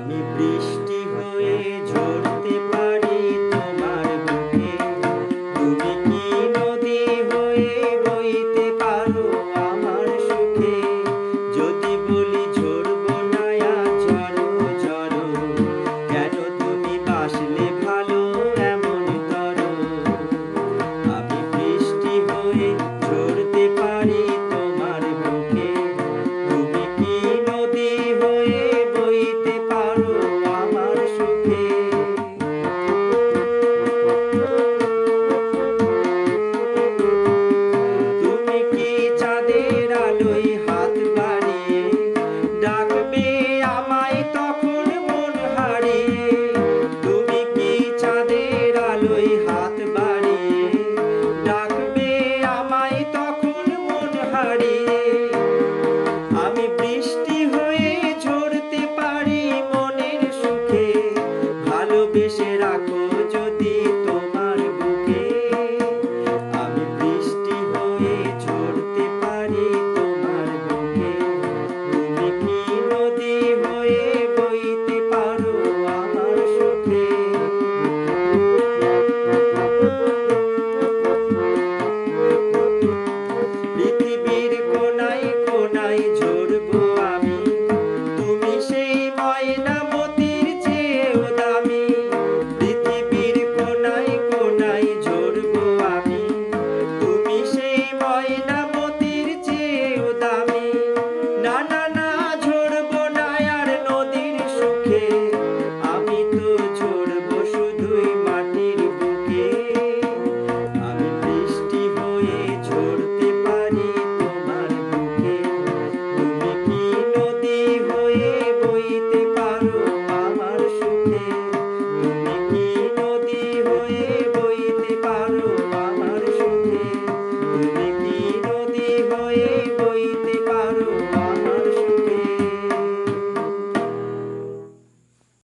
আমি বৃষ্টি হয়ে ঝরতে পারি তোমার বুকে, তুমি কি নদী হয়ে বইতে পারো আমার সুখে। যদি বলি ঝরবো না আজ ঝরো ঝরো, কেন তুমি বাসলে ভালো এমন করো। আমি বৃষ্টি হয়ে ঝরতে পারি তোমার বুকে, তুমি কি নদী হয়ে বইতে পারো আমার সুখে। তুমি কি চাঁদের আলোয় হাত বাড়িয়ে ডাকবে আমায় তখন মন হারিয়ে। তুমি কি চাঁদের আলোয় হাত বাড়িয়ে ডাকবে আমায় তখন মন হারিয়ে। আমি বৃষ্টি হয়ে ঝরতে পারি মনের সুখে, ভালোবেসে রাখো যদি তোমার বুকে। আমি বৃষ্টি হয়ে ঝরতে পারি তোমার বুকে, তুমি কি নদী হয়ে বইতে পারো আমার সুখে। পৃথিবীর কোনায় কোনায় ঝরবো আমি, তুমি সেই ময়নামতির চেয়েও দামি। পৃথিবীর কোনায় কোনায় ঝরবো আমি, তুমি সেই ময়নামতির চেয়েও দামি। না না না ঝরবো না আর নদীর সুখে, আমি তো ঝরবো শুধুই মাটির বুকে। আমি বৃষ্টি হয়ে ঝরতে পারি তোমার বুকে, তুমি কি নদী হয়ে বইতে পারো আমার সুখে। তুমি কি